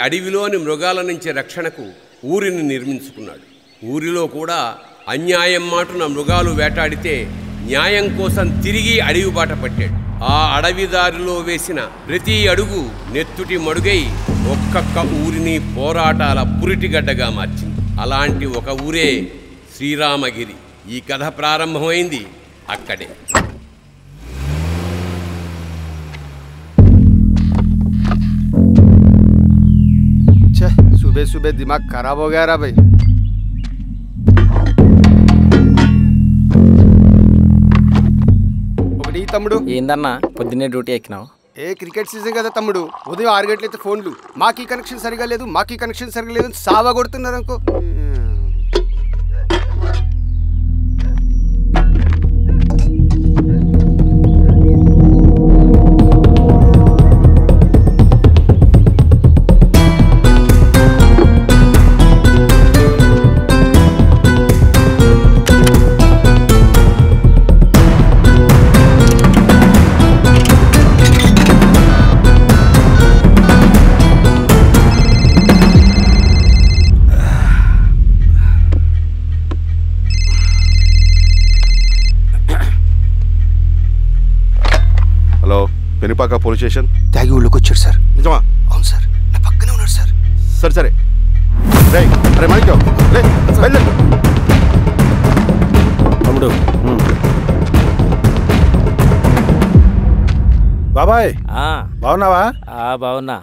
అడవిలోని మృగాల నుంచి రక్షణకు ఊరిని నిర్మించుకున్నాడు. ఊరిలో కూడా అన్యాయం మాటున మృగాలు వేటాడితే న్యాయం కోసం తిరిగి అడవి బాట పట్టాడు. ఆ అడవిదారిలో వేసిన ప్రతి అడుగు నెత్తుటి మడుగై ఒక్కొక్క ఊరిని పోరాటాల పురిటిగడ్డగా మార్చింది. అలాంటి ఒక ఊరే శ్రీరామగిరి. ఈ కథ ప్రారంభమైంది అక్కడే. सुबह सुबह दिमाग खराब हो गया रा भाई. ఒకటి తమ్ముడు ఏందన్నా పొద్దున్నే డ్యూటీ ఎక్కినావు? క్రికెట్ సీజన్ కదా తమ్ముడు. ఉదయం 6 గంటలైతే ఫోన్లు మాకీ కనెక్షన్ సరిగా లేదు మాకీ కనెక్షన్ సరిగా లేదు సావా కొడుతున్నారు అనుకో. Penupaka police station. తాగి ఊళ్ళోకి వచ్చాడు సార్. నిజమా? అవును సార్, నా పక్కనే ఉన్నాడు సార్. సరే సరే అరే మాణిక్యం తమ్ముడు. బాబాయ్ బాగున్నావా? బాగున్నా.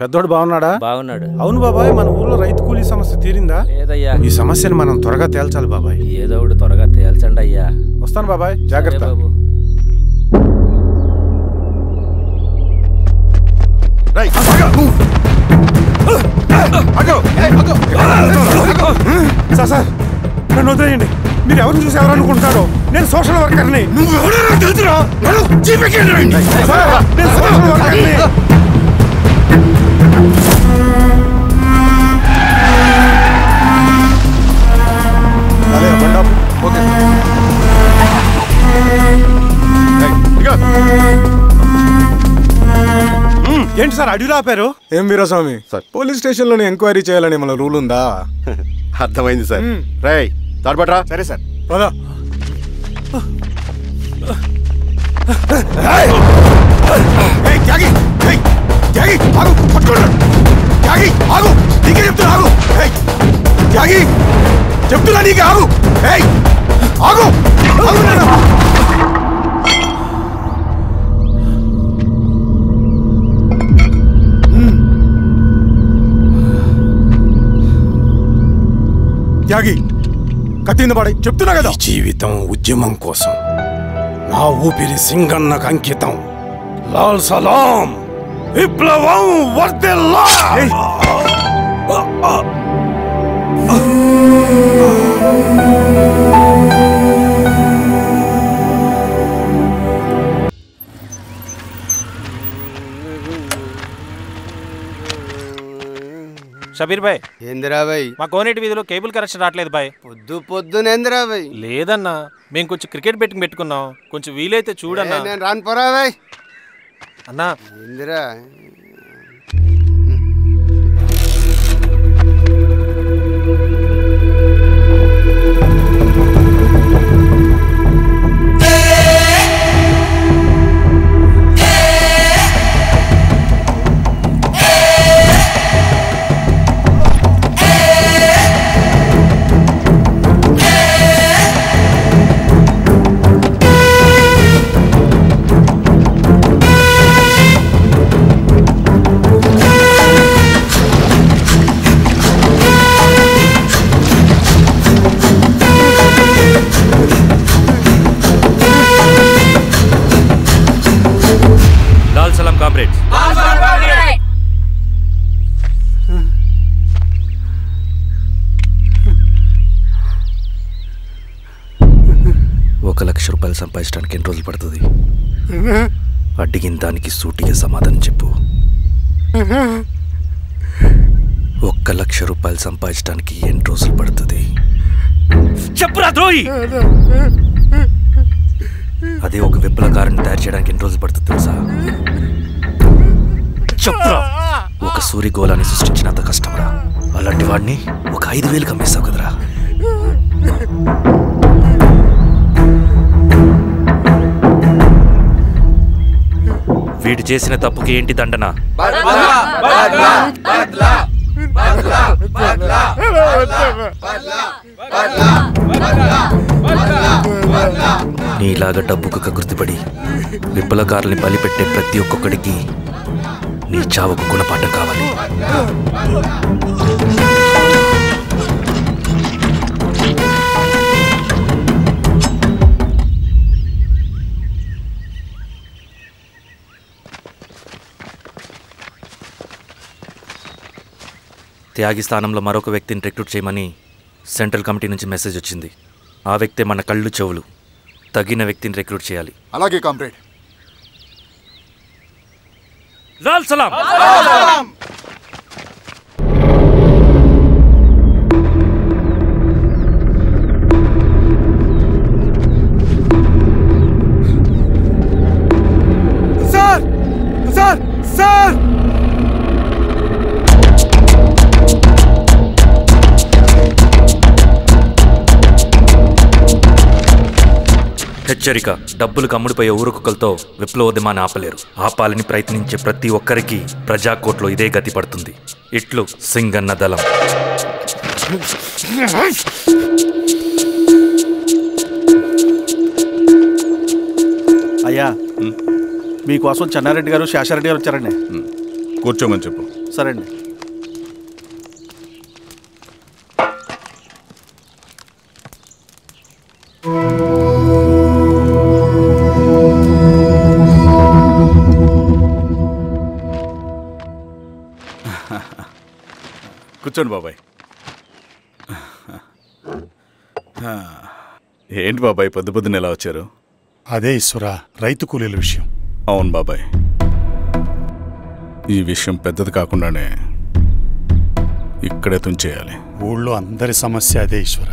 పెద్దోడు బాగున్నాడా? బాగున్నాడు. అవును బాబాయ్, మన ఊర్లో రైతు కూలీ సమస్య తీరిందా? లేదయ్యా. ఈ సమస్యను మనం త్వరగా తేల్చాలి బాబాయ్. ఏదో ఒకటి త్వరగా తేల్చండి అయ్యా. వస్తాను బాబాయ్, జాగ్రత్త. బాబు. సార్ నన్ను వదిలేయండి. మీరు ఎవరిని చూసి ఎవరనుకుంటున్నారో, నేను సోషల్ వర్కర్ని. ఏంటి సార్ అడిగి ఆపారు? ఏం వీరస్వామి సార్, పోలీస్ స్టేషన్ లోనే ఎంక్వైరీ చేయాలని మన రూల్ ఉందా? అర్థమైంది సార్. రేయ్ తాడుపట్రా. సరే సార్, పదా. చెప్తున్నా నీకు ఆగు. ఆగు. త్యాగి కత్తింద పడి చెప్తున్నా కదా. జీవితం ఉద్యమం కోసం, నా ఊపిరి సింగన్నకు అంకితం. లాల్ సలాం, విప్లవం వర్ధిల్లా. షబీర్ భాయ్, ఏందిరా భాయ్? మా కోనేటి వీధిలో కేబుల్ కనెక్షన్ రావట్లేదు భాయ్. పొద్దునేందిరా భాయ్? లేదన్నా, మేము కొంచెం క్రికెట్ బెట్టింగ్ పెట్టుకున్నాం, కొంచెం వీలైతే చూడన్నా. నేను రాను పోరా భాయ్. అన్నా ఏందిరా? కామ్రేడ్స్, 1,00,000 రూపాయలు సంపాదించడానికి ఎన్ని రోజులు పడుతుంది? అడిగిన దానికి సూటిగా సమాధానం చెప్పు. 1,00,000 రూపాయలు సంపాదించడానికి ఎన్ని రోజులు పడుతుంది? చెప్పురా ద్రోహి. అదే ఒక విప్లవకారుని తయారు చేయడానికి ఎన్ని రోజులు పడుతుంది తెలుసా? చెప్పరా ఒక సూరిగోళాన్ని సృష్టించినంత కష్టమరా అలాంటి వాడిని ఒక 5,000 అమ్మేశావు కదరా వీడు చేసిన తప్పుకి ఏంటి దండన నీలాగా డబ్బుకు కకృతిపడి విప్లవకారుల్ని బలిపెట్టే ప్రతి ఒక్కొక్కడికి నీ చావుకు గుణపాఠం కావాలి త్యాగి స్థానంలో మరొక వ్యక్తిని రిక్రూట్ చేయమని సెంట్రల్ కమిటీ నుంచి మెసేజ్ వచ్చింది ఆ వ్యక్తే మన కళ్ళు చెవులు తగిన వ్యక్తిని రిక్రూట్ చేయాలి అలాగే కామ్రేడ్ లాల్ సలాం సార్ సార్ సార్ హెచ్చరిక డబ్బులు కమ్ముడిపోయే ఊరుకుక్కలతో విప్లవోద్యమాన్ని ఆపలేరు ఆపాలని ప్రయత్నించే ప్రతి ఒక్కరికి ప్రజాకోట్లో ఇదే గతి పడుతుంది ఇట్లు సింగన్న దళం అయ్యా మీకోసం చెన్నారెడ్డి గారు శేషారెడ్డి గారు వచ్చారండి కూర్చోమని చెప్పు సరే అండి కూర్చోండి బాబాయ్ ఏంటి బాబాయ్ పొద్దున ఎలా వచ్చారు అదే ఈశ్వరా రైతు కూలీల విషయం. అవును బాబాయ్ ఈ విషయం పెద్దది కాకుండానే ఇక్కడే తుంచేయాలి. ఊళ్ళో అందరి సమస్య అదే ఈశ్వర.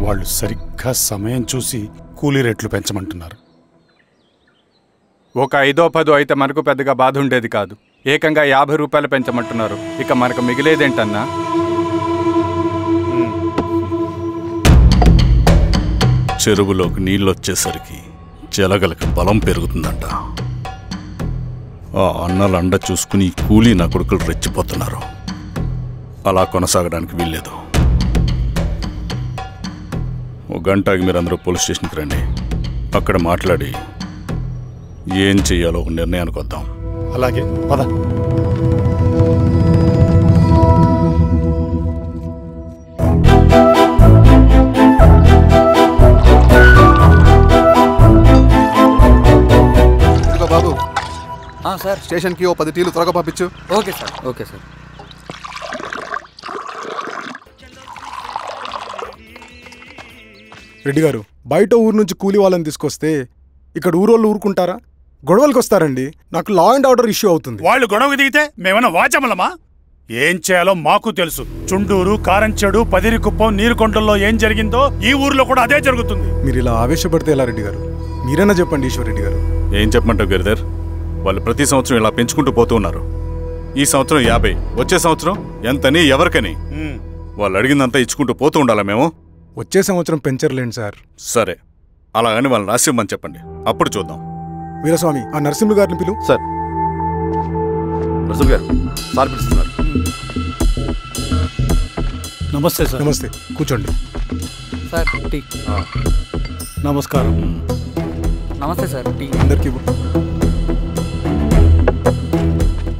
వాళ్ళు సరిగ్గా సమయం చూసి కూలీ రేట్లు పెంచమంటున్నారు. ఒక 5-10 అయితే మనకు పెద్దగా బాధ ఉండేది కాదు. ఏకంగా 50 రూపాయలు పెంచమంటున్నారు. ఇక మనకు మిగిలేదేంటన్నా? చెరువులోకి నీళ్ళు వచ్చేసరికి జలగలకు బలం పెరుగుతుందంట. ఆ అన్నల అండ చూసుకుని కూలీ నా కొడుకులు రెచ్చిపోతున్నారు. అలా కొనసాగడానికి వీల్లేదు. ఒక గంటకి మీరందరూ పోలీస్ స్టేషన్కి రండి. అక్కడ మాట్లాడి ఏం చెయ్యాలో ఒక నిర్ణయానికి వద్దాం. అలాగే పద. బాబు సార్ స్టేషన్కి ఓ 10 టీలు త్వరగా పంపించు. Okay sir. Okay sir. Reddy గారు, బయట ఊరు నుంచి కూలీ వాళ్ళని తీసుకొస్తే ఇక్కడ ఊరోళ్ళు ఊరుకుంటారా? గొడవలకు వస్తారండి. నాకు లా అండ్ ఆర్డర్ ఇష్యూ అవుతుంది. వాళ్ళు గొడవకు దిగితే మేమన్నా వాచమలమా? ఏం చేయాలో మాకు తెలుసు. చుండూరు, కారంచెడు, పదిరికుప్పం, నీరుకొండల్లో ఏం జరిగిందో ఈ ఊర్లో కూడా అదే జరుగుతుంది. మీరు ఇలా ఆవేశపడితే ఎలా రెడ్డి గారు? మీరైనా చెప్పండి ఈశ్వర్ రెడ్డి గారు. ఏం చెప్పమంటావు గిరిధర్? వాళ్ళు ప్రతి సంవత్సరం ఇలా పెంచుకుంటూ పోతూ ఉన్నారు. ఈ సంవత్సరం 50, వచ్చే సంవత్సరం ఎంతని ఎవరికని వాళ్ళు అడిగిందంతా ఇచ్చుకుంటూ పోతూ ఉండాలా మేము? వచ్చే సంవత్సరం పెంచర్లేండి సార్. సరే, అలాగని వాళ్ళని రాసివ్వమని చెప్పండి, అప్పుడు చూద్దాం. వీరస్వామి, ఆ నరసింహ గారిని పిలువు. సార్, నరసింహ గారు సార్ పిలుస్తున్నారు. నమస్తే సార్. నమస్తే, కూర్చోండి. Sir tea. నమస్కారం. నమస్తే సార్ టీ. అందరికీ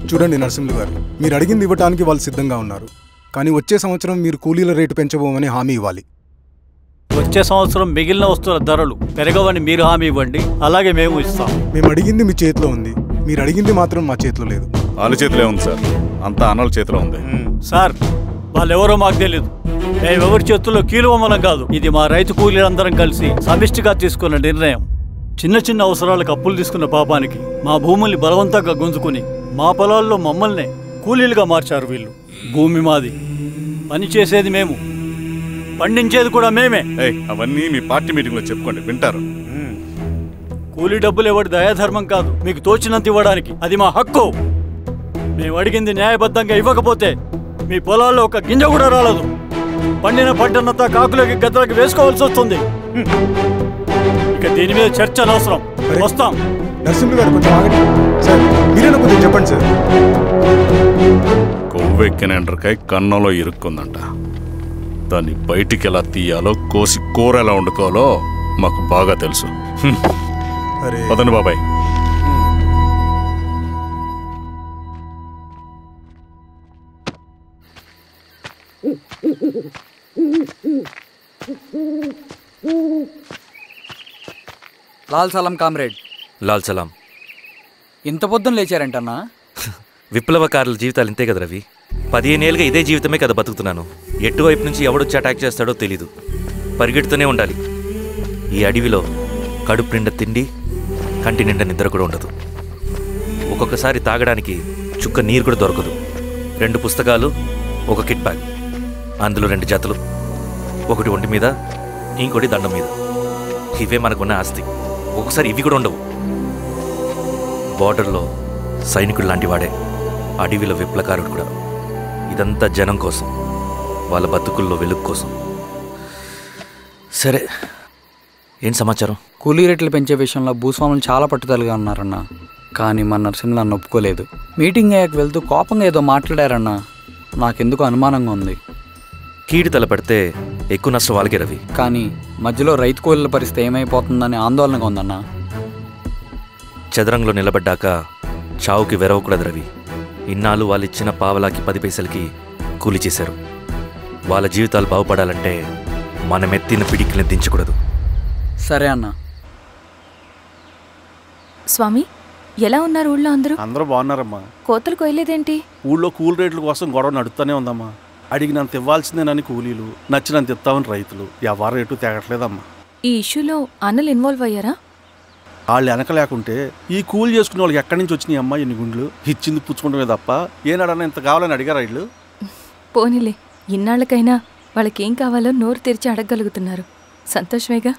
చూడండి నరసింహ గారు, మీరు అడిగింది ఇవ్వటానికి వాళ్ళు సిద్ధంగా ఉన్నారు. కానీ వచ్చే సంవత్సరం మీరు కూలీల రేటు పెంచబోమని హామీ ఇవ్వాలి. వచ్చే సంవత్సరం మిగిలిన వస్తువుల ధరలు పెరగవని మీరు హామీ ఇవ్వండి, అలాగే మేము ఇస్తాం. మేము అడిగింది మీ చేతిలో ఉంది, మీరు అడిగింది మాత్రం మా చేతిలో లేదు. వాళ్ళ చేతిలో ఉంది సార్, అంతా అన్నల చేతిలో ఉంది. సార్, వాళ్ళెవరో మాకు తెలియదు. మేమెవరి చేతుల్లో కీలువమనం కాదు. ఇది మా రైతు కూలీలందరం కలిసి సమిష్టిగా తీసుకున్న నిర్ణయం. చిన్న చిన్న అవసరాలకు అప్పులు తీసుకున్న పాపానికి మా భూముల్ని బలవంతంగా గుంజుకుని మా పొలాల్లో మమ్మల్నే కూలీలుగా మార్చారు వీళ్ళు. భూమి మాది, పని చేసేది మేము, పండించేది కూడా మేమే. అవన్నీ మీ పార్టీ మీటింగ్లో చెప్పుకోండి, వింటారు. కూలీ డబ్బులు ఇవ్వడం దయాధర్మం కాదు, మీకు తోచినంత ఇవ్వడానికి అది మా హక్కు. మేము అడిగింది న్యాయబద్ధంగా ఇవ్వకపోతే మీ పొలాల్లో ఒక గింజ కూడా రాలదు. పండిన పంటనంతా కాకులకి గద్దలకి వేసుకోవాల్సి వస్తుంది. ఇక దీని మీద చర్చ అనవసరం. వస్తాం. నరసింహులు గారు కొంచెం ఆగండి సార్. మీరేనా కొంచెం చెప్పండి సార్. కొవ్వెక్కిన ఎండ్రకాయ కన్నంలో ఇరుక్కుందంట. దాన్ని బయటికి ఎలా తీయాలో, కోసి కూర ఎలా వండుకోవాలో మాకు బాగా తెలుసు. పదండి బాబాయ్. లాల్ సలాం కామ్రేడ్. లాల్ సలాం. ఇంత పొద్దున లేచారంటన్నా? విప్లవకారుల జీవితాలు ఇంతే కదా రవి. 15 ఏళ్ళుగా ఇదే జీవితమే కదా బతుకుతున్నాను. ఎటువైపు నుంచి ఎవడొచ్చి అటాక్ చేస్తాడో తెలీదు. పరిగెడుతూనే ఉండాలి. ఈ అడవిలో కడుపు నిండా తిండి, కంటి నిండా నిద్ర కూడా ఉండదు. ఒక్కొక్కసారి తాగడానికి చుక్క నీరు కూడా దొరకదు. 2 పుస్తకాలు, ఒక కిట్ బ్యాగ్, అందులో 2 జతలు, ఒకటి ఒంటి మీద, ఇంకోటి దండం మీద. ఇవే మనకున్న ఆస్తి. ఒక్కొక్కసారి ఇవి కూడా ఉండవు. బార్డర్లో సైనికుడు లాంటి వాడే అడవిలో విప్లవకారుడు కూడా. ఇదంతా జనం కోసం, వాళ్ళ బతుకుల్లో వెలుగు కోసం. సరే, ఏం సమాచారం? కూలీ రేట్లు పెంచే విషయంలో భూస్వాములు చాలా పట్టుదలగా ఉన్నారన్న. కానీ మన నరసింహులు నన్ను ఒప్పుకోలేదు. మీటింగ్ అయ్యాక వెళ్తూ కోపంగా ఏదో మాట్లాడారన్న. నాకెందుకు అనుమానంగా ఉంది. కీడి తలపడితే ఎక్కువ నష్టం వాళ్ళకే రవి. కానీ మధ్యలో రైతు కూలీల పరిస్థితి ఏమైపోతుందని ఆందోళనగా ఉందన్న. చదరంగంలో నిలబడ్డాక చావుకి వెరవకూడదు రవి. ఇన్నాళ్ళు వాళ్ళు ఇచ్చిన పావలాకి 10 పైసలకి కూలి చేశారు. వాళ్ళ జీవితాలు బాగుపడాలంటే మనం ఎత్తిన పిడికిని దించకూడదు. సరే అన్న. స్వామి, ఎలా ఉన్నారు ఊళ్ళో అందరూ? అందరూ బాగున్నారమ్మా. కోతలు కొయ్యలేదేంటి? ఊళ్ళో కూలి రేట్ల కోసం గొడవ నడుస్తూనే ఉందమ్మా. అడిగినంత ఇవ్వాల్సిందేనని కూలీలు, నచ్చినంత ఇస్తామని రైతులు. ఎవరు రేటు తేగట్లేదమ్మా. ఈ ఇష్యూలో అన్నలు ఇన్వాల్వ్ అయ్యారా? వాళ్ళు వెనక లేకుంటే ఈ కూలి చేసుకునే వాళ్ళకి ఎక్కడి నుంచి వచ్చినాయి అమ్మా ఇన్ని గుండ్లు? ఇచ్చింది పుచ్చుకుంటమే తప్ప ఏనాడన్నా ఇంత కావాలని అడిగారు వీళ్ళు? పోనీలే, ఇన్నాళ్ళకైనా వాళ్ళకేం కావాలో నోరు తెరిచి అడగగలుగుతున్నారు. సంతోషమేగా.